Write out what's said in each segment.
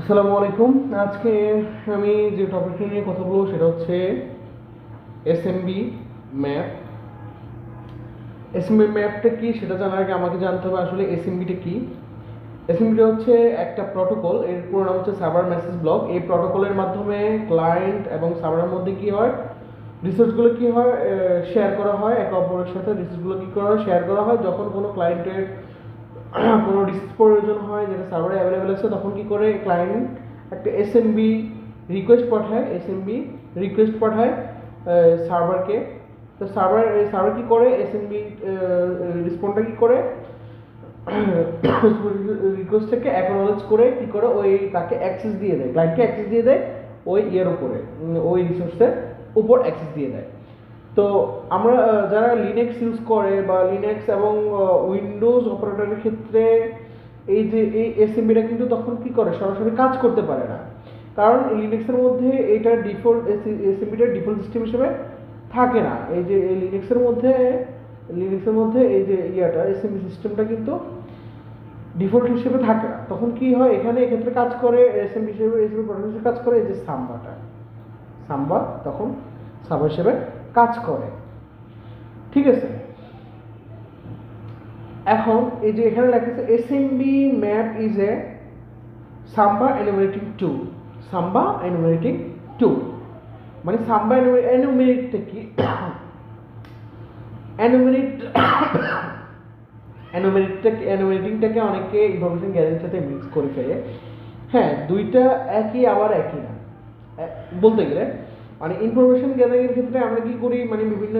আসসালামু আলাইকুম। আজকে আমি যে টপিকটা নিয়ে কথা বলবো সেটা হচ্ছে এসএমবি ম্যাপ। এসএমবি ম্যাপটা কি সেটা জানার আগে আমাকে জানতে হবে আসলে এসএমবিটা কি। এসএমবিটা হচ্ছে একটা প্রটোকল, এর পুরো নাম হচ্ছে সার্ভার মেসেজ ব্লক। এই প্রটোকলের মাধ্যমে ক্লায়েন্ট এবং সার্ভারের মধ্যে কি হয়, রিসোর্সগুলো কি হয় শেয়ার করা হয় একে অপরের সাথে। রিসোর্সগুলো কি করা হয়, শেয়ার করা হয়। যখন কোনো ক্লায়েন্টের কোনো রিসোর্স প্রয়োজন হয় যেটা সার্ভারে অ্যাভেলেবেল আছে, তখন কি করে ক্লায়েন্ট একটা এসএমবি রিকোয়েস্ট পাঠায় সার্ভারকে। তো সার্ভার কি করে, এসএমবি রেসপন্ডটা কি করে, রিকোয়েস্টটাকে অ্যাকনোলেজ করে কি করে ওই তাকে অ্যাক্সেস দিয়ে দেয়, ক্লায়েন্টকে অ্যাক্সেস দিয়ে দেয় ওই উপরে, ওই রিসোর্সের উপর অ্যাক্সেস দিয়ে দেয়। তো আমরা যারা লিনাক্স ইউজ করে বা লিনাক্স এবং উইন্ডোজ অপারেটরের ক্ষেত্রে এই এসএমবিটা কিন্তু তখন কি করে, সরাসরি কাজ করতে পারে না। কারণ লিনাক্সের মধ্যে এটা ডিফল্ট এসএমবিটা ডিফল্ট সিস্টেম হিসেবে থাকে না। এই যে লিনাক্সের মধ্যে এই যে এসএমবি সিস্টেমটা কিন্তু ডিফল্ট হিসেবে থাকে না। তখন কি হয়, এক্ষেত্রে কাজ করে এসএমবি হিসেবে কাজ করে এই যে সাম্বা তখন সার্ভার হিসেবে কাজ করে। ঠিক আছে, এখন এই যে এখানে লেখা আছে এসএমবি ম্যাপ ইজ এ সাম্বা এনুমারেটিং টুল। মানে সাম্বা এনুমারেটটা কি, এনুমারেটিংটাকে অনেকে ইনফরমেশন গ্যাদারিং সাথে মিক্স করে ফেলে। হ্যাঁ, দুইটা একই আবার একই না বলতে গেলে। মানে ইনফরমেশন গ্যাদারিংয়ের ক্ষেত্রে আমরা কি করি, মানে বিভিন্ন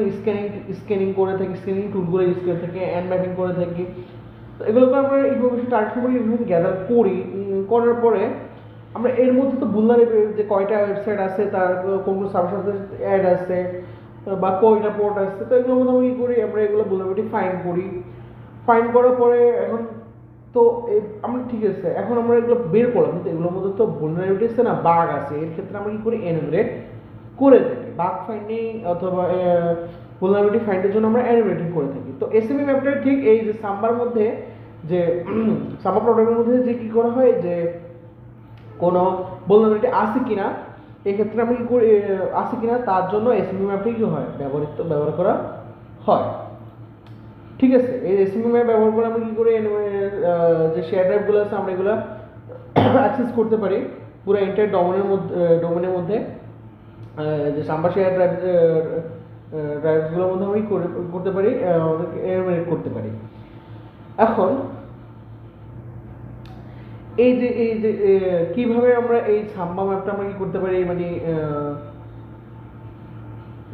স্ক্যানিং করে থাকি, স্ক্যানিং টুলগুলো ইউজ করে থাকি, অ্যান্ড ম্যাপিং করে থাকি। তো এগুলোকে আমরা ইনফরমেশন ইনফরমেশন গ্যাদার করি। করার পরে আমরা এর মধ্যে তো ভুলনারেবল যে কয়টা ওয়েবসাইট আছে, তার কোন সার্ভার সাথে অ্যাড আছে বা কয়টা পোর্ট আছে, তো এগুলোর মধ্যে আমরা কী করি, আমরা এগুলো ভুলনারেবিলিটি ফাইন করার পরে এখন তো আমরা ঠিক আছে, এখন আমরা এগুলো বের করলাম, কিন্তু এগুলোর মধ্যে তো ভুলনারেবিলিটি আছে না, বাগ আছে। এর ক্ষেত্রে আমরা কি করি, এনুমারেট করে থাকি। বাগ ফাইন্ডিং অথবা ভুলনারেবিলিটি ফাইন্ডের জন্য আমরা এনুমারেটিং করে থাকি। তো এসএমবি ম্যাপটা ঠিক এই যে সাম্বার মধ্যে যে সাম্বা প্রোডাক্টের মধ্যে যে কী করা হয়, যে কোনো ভুলনারেবিলিটি আছে কিনা, এক্ষেত্রে আমরা কি করি, আছে কিনা তার জন্য এসএমবি ম্যাপটা কি হয়, ব্যবহার করা হয়। ঠিক আছে, এই এসএমবি ম্যাপ ব্যবহার করে আমরা কি করি, যে শেয়ার ড্রাইভগুলো আছে আমরা এগুলো অ্যাক্সেস করতে পারি পুরো এন্টায়ার ডোমেনের মধ্যে। যে সাম্বা শেয়ার ড্রাইভগুলোর মধ্যে আমি করতে পারি, আমাদেরকে এনুমারেট করতে পারি। এখন এই যে কিভাবে আমরা এই সাম্বা ম্যাপটা আমরা কি করতে পারি, মানে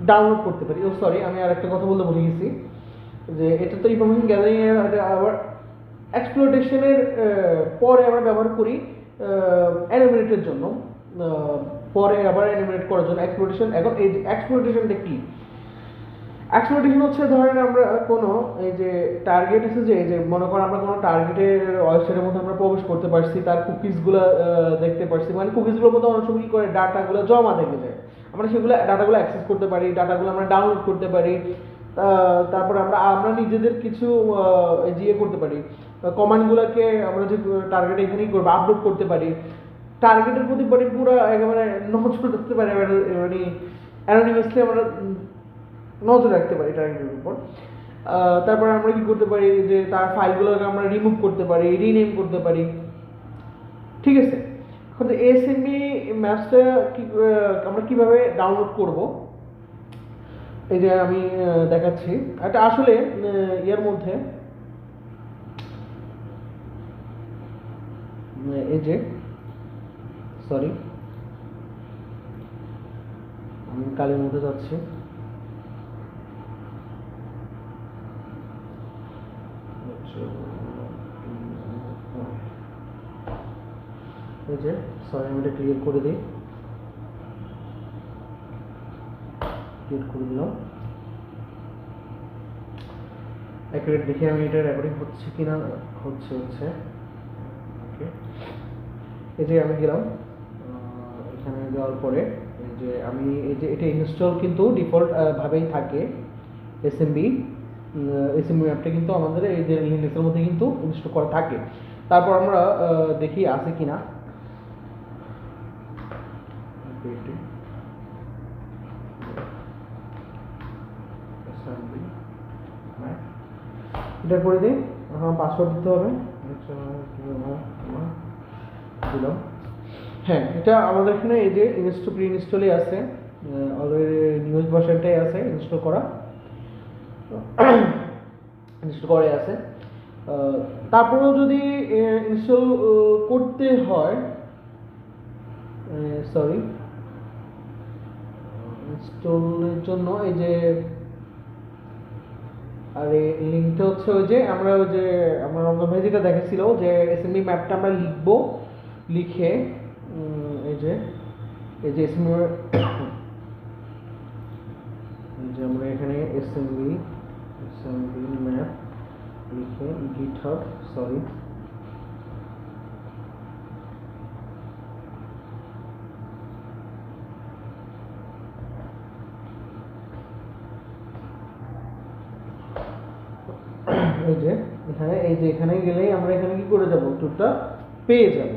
ডাউনলোড করতে পারি। ও সরি, আমি আর একটা কথা বলতে ভুলে গেছি, যে এটা তো ইনফরমেশন গ্যাদারিং এর আবার এক্সপ্লয়টেশনের পরে আমরা ব্যবহার করি এনুমারেটের জন্য। পরে আবার এনুমারেট করার জন্য এক্সপ্লয়টেশন। এখন এই যে এক্সপ্লয়টেশনটা কি, এক্সপ্লয়টেশন হচ্ছে ধরেন আমরা কোনো এই যে টার্গেট আছে, যে মনে করেন আমরা কোনো টার্গেটের ওয়েবসাইটের মধ্যে আমরা প্রবেশ করতে পারছি, তার কুকিজগুলো দেখতে পারছি। মানে কুকিজগুলোর মধ্যে অনেক সময় কী করে, ডাটাগুলো জমা থেকে যায়, আমরা সেগুলো ডাটাগুলো অ্যাক্সেস করতে পারি, ডাটাগুলো আমরা ডাউনলোড করতে পারি। তারপরে আমরা নিজেদের কিছু করতে পারি, কমান্ডগুলোকে আমরা যে টার্গেট এখানেই করবো আপলোড করতে পারি। টার্গেটের প্রতি মানে পুরো একেবারে নজর রাখতে পারি, মানে অ্যানোনিমাসলি আমরা নজর রাখতে পারি টার্গেটের উপর। তারপরে আমরা কি করতে পারি, যে তার ফাইলগুলোকে আমরা রিমুভ করতে পারি, রিনেম করতে পারি। ঠিক আছে, এখন এসএমবি ম্যাপসটা কি আমরা কিভাবে ডাউনলোড করব, এই যে আমি দেখাচ্ছি। এটা আসলে এর মধ্যে এই যে সরি, আমি কালের মধ্যে যাচ্ছি। এই যে সরি, আমি এটা ক্লিয়ার করে দিই, দিলাম। অ্যাকুরেট দেখি আমি এটা রেকর্ডিং হচ্ছে কিনা, হচ্ছে। ওকে, এই যে আমি গেলাম, এখানে যাওয়ার পরে এই যে আমি এই যে এটা ইনস্টল কিন্তু ডিফল্ট ভাবেই থাকে এসএমবি ম্যাপটা, কিন্তু আমাদের এই যে লিনাক্সের মধ্যে কিন্তু ইনস্টল করা থাকে। তারপর আমরা দেখি আছে কিনা। এটা করে দিই। এখন পাসওয়ার্ড দিতে হবে। দিলাম। হ্যাঁ, এটা আমাদের এখানে এই যে ইনস্টল প্রি ইনস্টলই আছে, অলরেডি নিউজ ভার্সনটাই আছে ইনস্টল করা, ইনস্টল করে আছে। তারপরেও যদি ইনস্টল করতে হয়, সরি, ইনস্টলের জন্য এই যে আর এই লিঙ্কটা হচ্ছে ওই যে আমরা রমজান ভাই যেটা দেখেছিল যে এসএমবি ম্যাপটা আমরা লিখবো, লিখে এই যে এসএমবি যে আমরা এখানে এসএমবি ম্যাপ লিখে গিটহাব, সরি, এখানে গেলেই আমরা এখানে কি করে যাব, টুলটা পেয়ে যাব।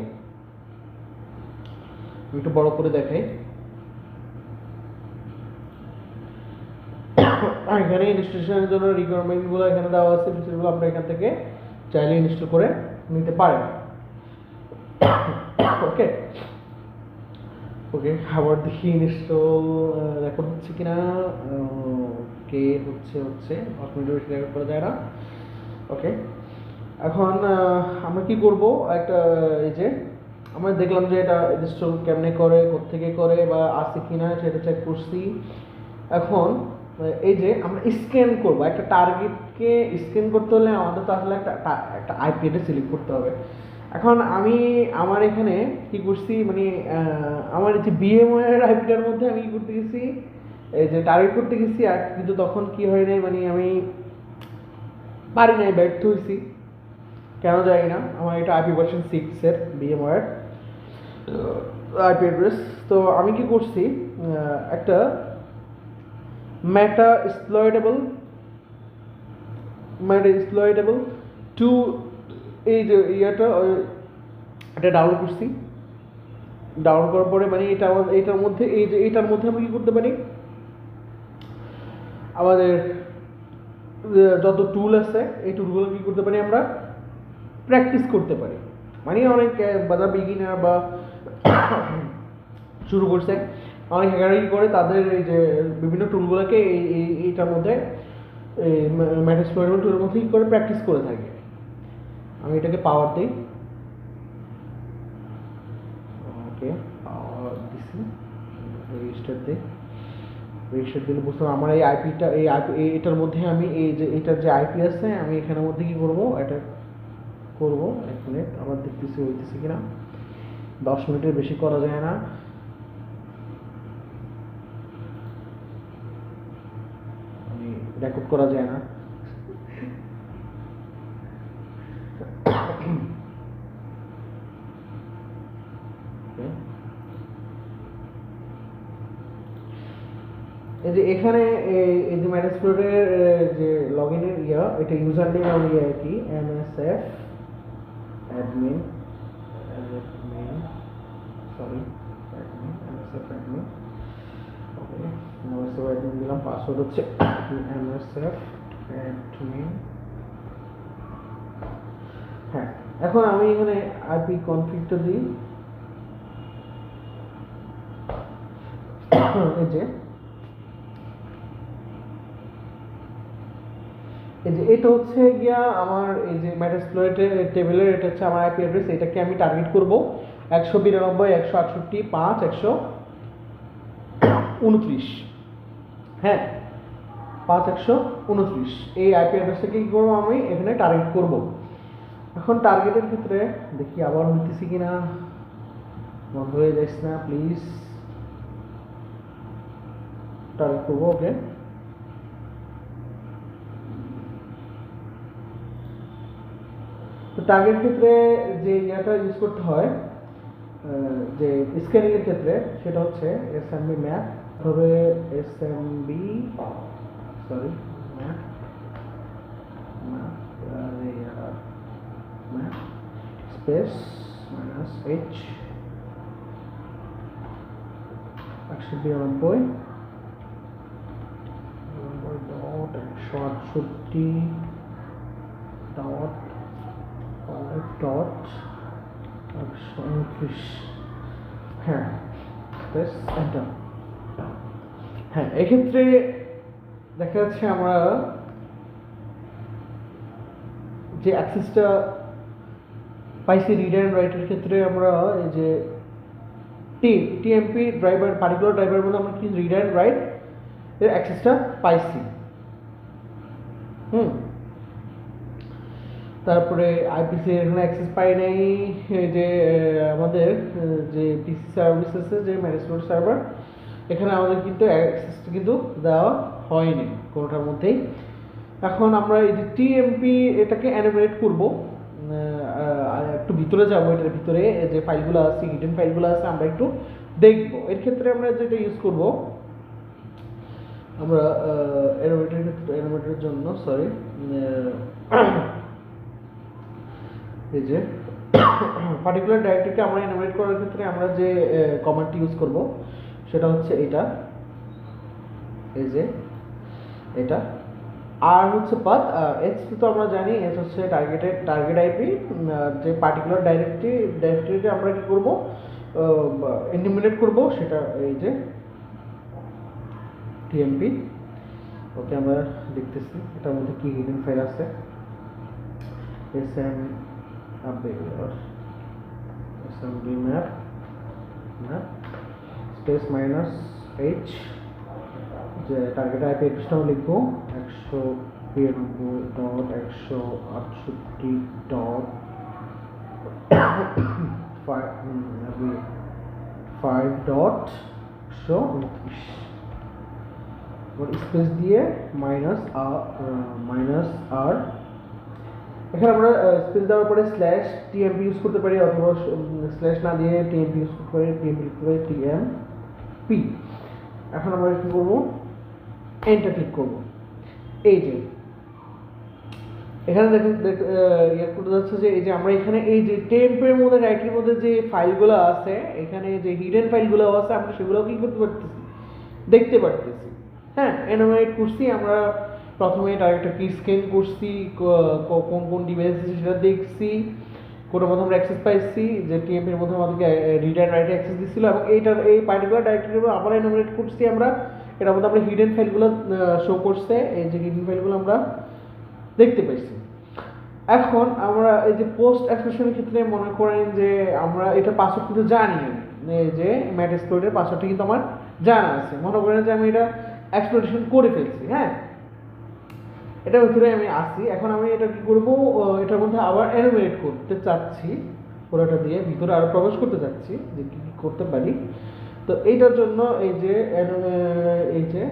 একটু বড় করে দেখাই। এখানে ইনস্টলেশনের জন্য রিকোয়ারমেন্টগুলো এখানে দেওয়া আছে, ফিচারগুলো আমরা এখান থেকে চাইলে ইনস্টল করে নিতে পারেন। ওকে ওকে, আবার দেখি ইনস্টল রেকর্ড হচ্ছে কিনা। ওকে, হচ্ছে অটোমেটিক রেকর্ড করা যায় না। ওকে, এখন আমরা কি করব, একটা এই যে আমরা দেখলাম যে এটা ইনস্টল কেমনে করে, কোত্থেকে করে বা আছে কিনা সেটা চেক করছি। এখন এই যে আমরা স্ক্যান করব, একটা টার্গেটকে স্ক্যান করতে হলে আমাদের তো আসলে একটা আইপি অ্যাড্রেস সিলেক্ট করতে হবে। এখন আমি আমার এখানে কি করছি, মানে আমার এই যে বিএমওয়ার আইপিটার মধ্যে আমি কি করতে গেছি, এই যে টার্গেট করতে গেছি, আর কিন্তু তখন কি হয় নাই, মানে আমি পারি নাই, ব্যর্থ হয়েছি কেন জানি না। আমার এটা আইপি ভার্সন 6 এর বিএমওয়ার আইপি অ্যাড্রেস। তো আমি কি করছি, একটা মেটা এক্সপ্লয়েটেবল টু এই যে এটা ডাউনলোড করছি। ডাউনলোড করার পরে মানে এটার মধ্যে এটার মধ্যে আমরা কি করতে পারি, আমাদের যত টুল আছে এই টুলগুলো কি করতে পারি, আমরা প্র্যাকটিস করতে পারি। মানে অনেক যারা বিগিনার বা শুরু করছে, অনেক হ্যাকারই করে তাদের এই যে বিভিন্ন টুলগুলোকে এইটার মধ্যে ম্যাট এক্সপ্লয়েটেবল টুলের মধ্যে কি করে প্র্যাকটিস করে থাকে। আমি এটাকে পাওয়ার দিই। ওকে, পাওয়ার দিছি, রেজিস্টার দিই। রেজিস্টার দিলে বুঝতে হবে আমার এই আইপিটা, এটার মধ্যে আমি এই যে এটার যে আইপি আছে আমি এখানের মধ্যে কি করব, এটা করব। 1 মিনিট, আবার দেখতেছি হইতেছে কিনা। 10 মিনিটের বেশি করা যায় না। রেকর্ড করা যায় না। এই যে এখানে এই যে ম্যাট এক্সপ্লোরের যে লগইনের এটা ইউজার নেম আর কি MSF admin, sorry MSF admin। ওকে, MSF admin দিলাম, পাসওয়ার্ড হচ্ছে MSF admin। হ্যাঁ, এখন আমি এখানে আইপি কনফিগটা দিই। এই যে এটা হচ্ছে গিয়া আমার এই যে ম্যাট এক্সপ্লয়েটের টেবিলের, এটা হচ্ছে আমার আইপি অ্যাড্রেস। এটাকে আমি টার্গেট করব 192.168.5.129। হ্যাঁ, 5.129 এই আইপি অ্যাড্রেসটাকে কি করবো, আমি এখানে টার্গেট করব। এখন টার্গেটের ক্ষেত্রে দেখি আবার হইতেছি কিনা, বন্ধ হয়ে যাইস না প্লিজ। টার্গেট করবো। ওকে, তো টার্গেট ক্ষেত্রে যে ইয়েটা ইউজ করতে হয় যে স্ক্যানিং এর ক্ষেত্রে, সেটা হচ্ছে SMBmap, তবে map space -h 192.168 dot 5 dot 129। হ্যাঁ, প্রেস এন্টার। হ্যাঁ, এক্ষেত্রে দেখা যাচ্ছে আমরা যে অ্যাক্সেসটা পাইছি রিড অ্যান্ড রাইটের ক্ষেত্রে আমরা এই যে টিএমপি ড্রাইভার পার্টিকুলার ড্রাইভার মধ্যে আমরা কি রিড অ্যান্ড রাইট এর অ্যাক্সেসটা পাইছি। তারপরে আইপিসি এখানে অ্যাক্সেস পাই নাই, যে আমাদের যে পিসি সার্ভিস আছে যে ম্যানেজমেন্ট সার্ভার, এখানে আমাদের কিন্তু অ্যাক্সেসটা কিন্তু দেওয়া হয়নি কোনোটার মধ্যেই। এখন আমরা এই যে টিএমপি এটাকে অ্যানিমেট করব, একটু ভিতরে যাবো, এটার ভিতরে যে ফাইলগুলো আছে হিডেন ফাইলগুলো আছে আমরা একটু দেখব। এর ক্ষেত্রে আমরা যেটা ইউজ করব, আমরা অ্যানিমেটের জন্য সরি এই যে পার্টিকুলার ডাইরেক্টরিকে আমরা অ্যানিমেট করার ক্ষেত্রে আমরা যে কমান্ডটি ইউজ করব সেটা হচ্ছে এটা, এই যে এটা। আর হচ্ছে পাথ, এস তো আমরা জানি, এস হচ্ছে টার্গেট আইপি। যে পার্টিকুলার ডাইরেক্টরিতে আমরা কি করব, এলিমিনেট করব, সেটা এই যে টিএমপি। ওকে, আমরা দেখতেছি এটার মধ্যে কি হিডেন ফাইল আছে। SMBmap স্পেস -h, যে টার্গেট আইপি অ্যাড্রেসটাও লিখবো 192.168.5.129, স্পেস দিয়ে -r। এখানে আমরা স্পেস দেওয়ার পরে /tmp ইউজ করতে পারি, অথবা স্ল্যাশ না দিয়ে tmp ইউজ করতে পারি, tmp লিখতে পারি tmp। এখন আমরা কি করব, এন্টার ক্লিক করব। এই যে এখানে দেখুন ইয়ে করতে যাচ্ছে যে এই যে আমরা এখানে এই যে টেম্পের মধ্যে রাইটের মধ্যে যে ফাইলগুলো আছে, এখানে যে হিডেন ফাইলগুলো আছে আমরা সেগুলো কি করতে পারতেছি, দেখতে পারতেছি। হ্যাঁ, এনুমারেট করছি আমরা। প্রথমে টার্গেটটা কি স্ক্যান করছি, কোন কোন ডিভাইস সেটা দেখছি, কোন মধ্যে আমরা অ্যাক্সেস পাইছি, যে টিএমপির মধ্যে আমাদেরকে রিড অ্যান্ড রাইট অ্যাক্সেস দিছিল, এবং এই পার্টিকুলার ডাইরেক্টরির মধ্যে আবার এনুমারেট করছি আমরা। এটার মধ্যে আমরা হিডেন ফাইলগুলো শো করছে, এই যে হিডেন ফাইলগুলো আমরা দেখতে পাইছি। এখন আমরা এই যে পোস্ট এক্সপ্রেশনের ক্ষেত্রে মনে করেন যে আমরা এটা পাসওয়ার্ড কিন্তু জানি, এই যে ম্যাট এক্সপ্লয়েটের পাসওয়ার্ডটা কিন্তু আমার জানা আছে। মনে করেন যে আমি এটা এক্সপ্লোরেশন করে ফেলছি। হ্যাঁ, এটার ভিতরে আমি আসি। এখন আমি এটা কি করব, এটার মধ্যে আবার এনুমারেট করতে চাচ্ছি, পুরোটা দিয়ে ভিতরে আরো প্রবেশ করতে চাচ্ছি যে কি কি করতে পারি। তো এইটার জন্য এই যে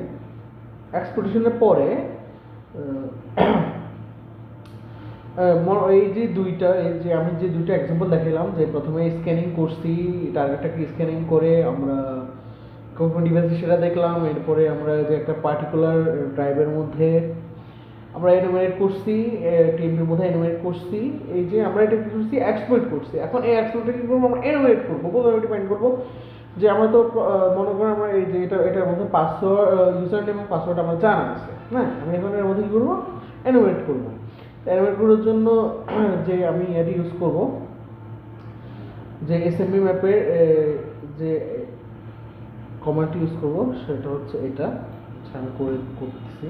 এক্সপ্লোরেশনের পরে এই যে দুইটা, এই যে আমি যে দুইটা এক্সাম্পল দেখালাম, যে প্রথমে স্ক্যানিং করছি, টার্গেটটাকে স্ক্যানিং করে আমরা কোন কোন ডিভাইসে সেটা দেখলাম। এরপরে আমরা যে একটা পার্টিকুলার ড্রাইভের মধ্যে আমরা এনুমারেট করছি, টিএমপির মধ্যে এনুমারেট করছি। এই যে আমরা এটা কি করছি, এক্সপ্লয়েট করছি। এখন এই এক্সপ্লয়েটটা কি করবো, আমরা এনুমারেট করবো, কোথাও ডিফাইন করবো যে আমরা তো মনে করেন আমরা এই যে এটার মধ্যে পাসওয়ার্ড, ইউজার নেম এবং পাসওয়ার্ড আমার জানা আছে। হ্যাঁ, আমি এখন এর মধ্যে কি করবো, এনুমারেট করবো। এনুমারেট করার জন্য যে আমি এটা ইউজ করবো, যে SMBmap-এর যে কমান্ডটি ইউজ করবো সেটা হচ্ছে এটা, আমি করতেছি।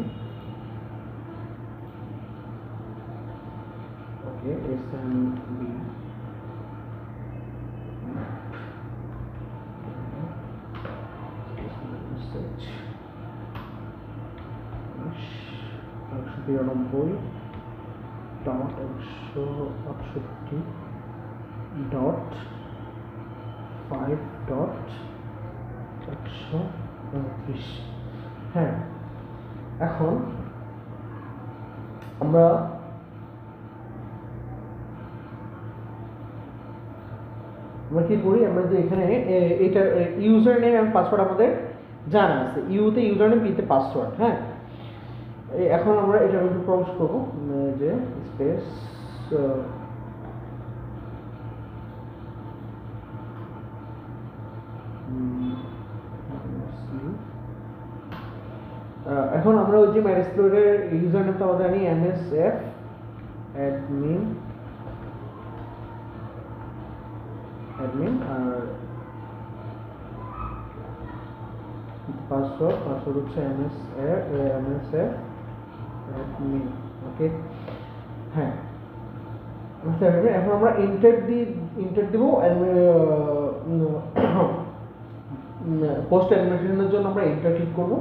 ওকে, $192.168.5.129। হ্যাঁ, এখন আমরা কি করি, আমরা যে এখানে এটা ইউজার নেম এবং পাসওয়ার্ড আমাদের জানা আছে, ইউতে ইউজার নেম, পিতে পাসওয়ার্ড। হ্যাঁ, এখন আমরা এটার মধ্যে প্রবেশ করবো, যে স্পেস এখন আমরা ওই যে ম্যাট এক্সপ্লোরের ইউজার নেমটা আমাদের জানি MSF অ্যাডমিন আর পাসওয়ার্ড হচ্ছে MSF অ্যাডমিন। ওকে, হ্যাঁ এখন আমরা ইন্টার দিব পোস্ট অ্যানিমেশনের জন্য আমরা ইন্টার ক্লিক করব।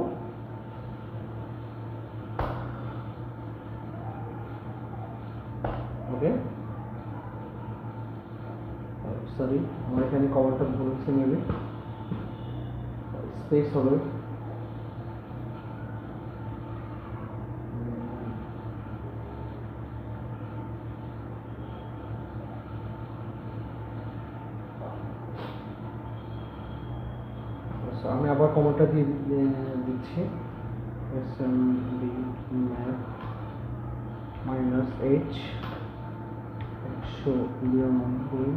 ওকে, সরি আমার এখানে কভারটা ভুল হচ্ছে, মেবি স্পেস হবে। আমি আবার কমাটা দিচ্ছি SMBmap -H 192।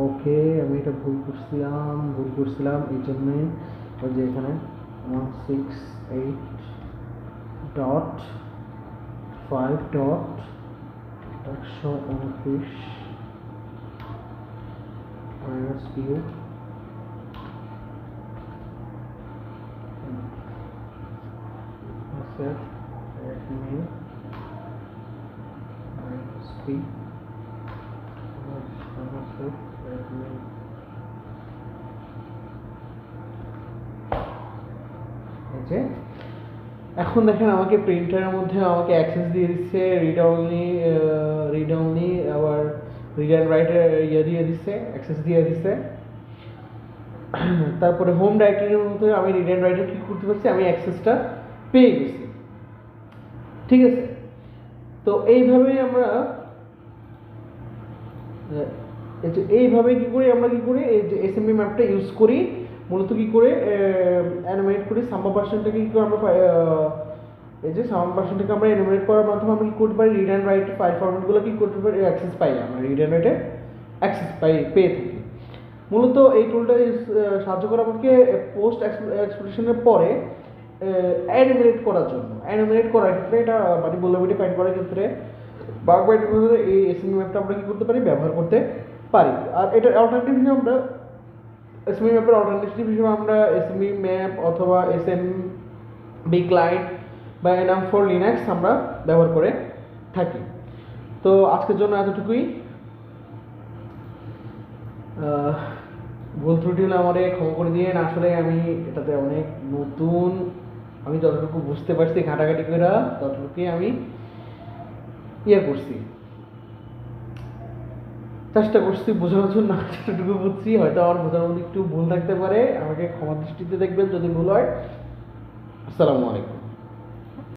ওকে, আমি এটা ভুল করছিলাম এই জন্যে ওই যে এখানে 168.5.129 -Q admin -P admin। এখন দেখেন আমাকে প্রিন্টারের মধ্যে আমাকে অ্যাক্সেস দিয়ে দিচ্ছে, রিড অনলি আবার রিড অ্যান্ড রাইটের দিয়ে দিচ্ছে, অ্যাক্সেস দিয়ে দিচ্ছে। তারপরে হোম ডাইরেক্টরির মধ্যে আমি রিড অ্যান্ড রাইটে ক্লিক করতে পারছি, আমি অ্যাক্সেসটা পেয়ে গেছি। ঠিক আছে, তো এইভাবেই আমরা এইভাবে কি করি এই যে এসএমবি ম্যাপটা ইউজ করি, মূলত কি করে অ্যানিমেট করি সাম্বা ভার্সনটাকে কি করে আমরা এই যে সাম্বা ভার্সনটাকে আমরা অ্যানিমেট করার মাধ্যমে আমরা কি করতে পারি, রিড অ্যান্ড রাইট ফাইল ফরম্যাটগুলো কি করতে পারি, অ্যাক্সেস পাই, আমরা রিড অ্যান্ড রাইটে অ্যাক্সেস পেয়ে থাকি। মূলত এই টুলটা সাহায্য করে আমাকে পোস্ট এক্সপ্রেশনের পরে অ্যানিমেট করার ক্ষেত্রে, এটা মানে ভুলটাকে ফাইন্ড করার ক্ষেত্রে বাগ বাইট করে এই এসএমবি ম্যাপটা আমরা কি করতে পারি, ব্যবহার করতে পারি। আর এটা অল্টারনেটিভ হিসেবে আমরা এসএমবি ম্যাপের অল্টারনেটিভ হিসেবে আমরা এসএমবি ম্যাপ অথবা SMB ক্লায়েন্ট বা এনাম ফর লিনাক্স আমরা ব্যবহার করে থাকি। তো আজকের জন্য এতটুকুই। ভুল ত্রুটি হলে আমারে ক্ষমা করে দিয়ে, আসলে আমি এটাতে অনেক নতুন, আমি যতটুকু বুঝতে পারছি ঘাটাঘাটি করে ততটুকুই আমি করছি, চেষ্টা করছি বোঝানোর জন্য, যতটুকু বুঝছি। হয়তো আমার বোঝানোর মধ্যে একটু ভুল থাকতে পারে, আমাকে ক্ষমা দৃষ্টিতে দেখবেন যদি ভুল হয়। আসসালামু আলাইকুম।